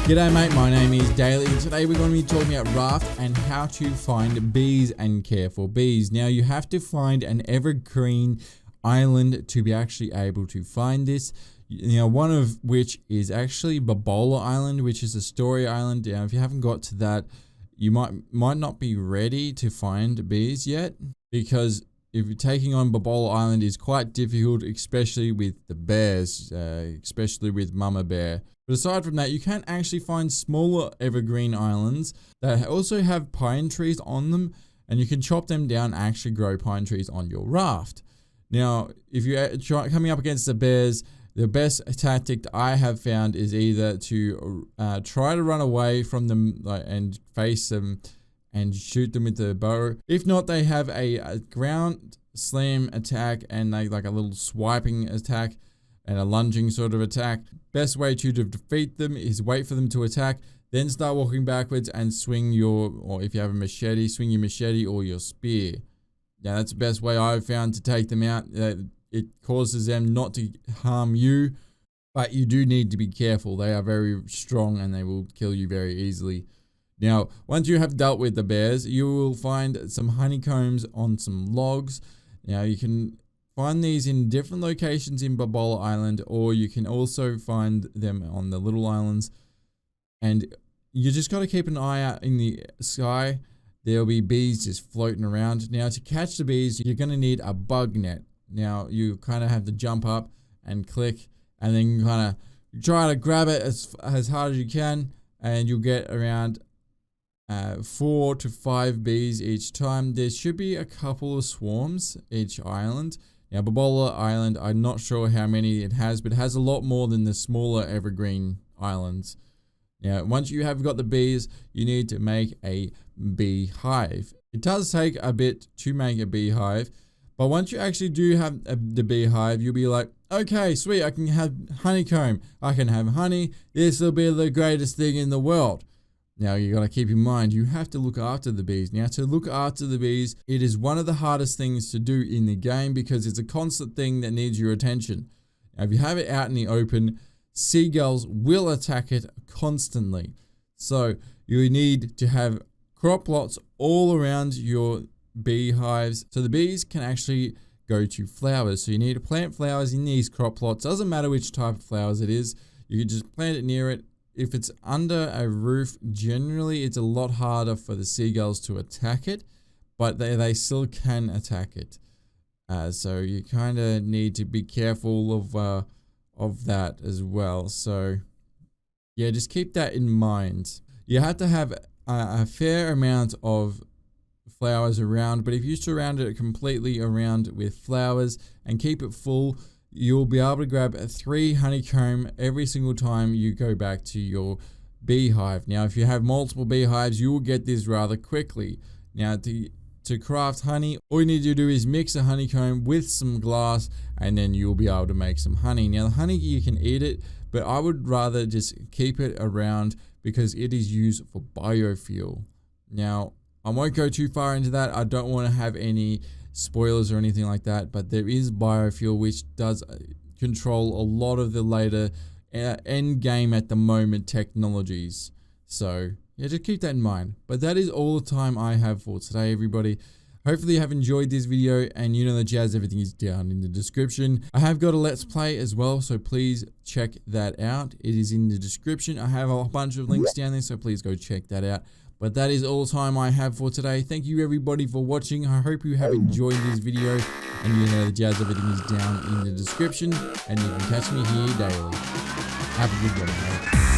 G'day mate, my name is Daly and today we're going to be talking about Raft and how to find bees and care for bees. Now you have to find an evergreen island to be actually able to find this. You know, one of which is actually Babola Island, which is a story island. Now if you haven't got to that, you might not be ready to find bees yet, because if you're taking on Babola Island is quite difficult, especially with the bears, especially with Mama Bear. But aside from that, you can actually find smaller evergreen islands that also have pine trees on them, and you can chop them down and actually grow pine trees on your raft. Now, if you're coming up against the bears, the best tactic I have found is either to try to run away from them and face them and shoot them with the bow. If not, they have a ground slam attack and like a little swiping attack and a lunging sort of attack. Best way to defeat them is wait for them to attack, then start walking backwards and swing or if you have a machete, swing your machete or your spear. Now that's the best way I've found to take them out. It causes them not to harm you, but you do need to be careful. They are very strong and they will kill you very easily. Now, once you have dealt with the bears, you will find some honeycombs on some logs. Now you can find these in different locations in Babola Island, or you can also find them on the little islands. And you just got to keep an eye out in the sky. There'll be bees just floating around. Now to catch the bees, you're going to need a bug net. Now you kind of have to jump up and click, and then kind of try to grab it as hard as you can, and you'll get around 4 to 5 bees each time. There should be a couple of swarms each island. Now Babola Island, I'm not sure how many it has, but it has a lot more than the smaller evergreen islands. Now once you have got the bees, you need to make a beehive. It does take a bit to make a beehive, but once you actually do have the beehive, you'll be like, okay, sweet, I can have honeycomb, I can have honey, this will be the greatest thing in the world. Now you got to keep in mind, you have to look after the bees. Now to look after the bees, it is one of the hardest things to do in the game because it's a constant thing that needs your attention. Now if you have it out in the open, seagulls will attack it constantly. So you need to have crop plots all around your beehives so the bees can actually go to flowers. So you need to plant flowers in these crop plots. Doesn't matter which type of flowers it is, you can just plant it near it. If it's under a roof, generally it's a lot harder for the seagulls to attack it, but they still can attack it. So you kind of need to be careful of that as well. So yeah, just keep that in mind. You have to have a fair amount of flowers around, but if you surround it completely around with flowers and keep it full, you'll be able to grab 3 honeycomb every single time you go back to your beehive. Now, if you have multiple beehives, you will get this rather quickly. Now, to craft honey, all you need to do is mix a honeycomb with some glass, and then you'll be able to make some honey. Now, the honey, you can eat it, but I would rather just keep it around because it is used for biofuel. Now, I won't go too far into that. I don't want to have any spoilers or anything like that, but there is biofuel which does control a lot of the later end game at the moment technologies. So yeah, just keep that in mind. But that is all the time I have for today, everybody. Hopefully you have enjoyed this video, and you know the jazz, everything is down in the description. I have got a let's play as well, so please check that out. It is in the description. I have a bunch of links down there, so please go check that out. But that is all the time I have for today. Thank you everybody for watching. I hope you have enjoyed this video, and you know the jazz, everything is down in the description, and you can catch me here daily. Have a good one, mate.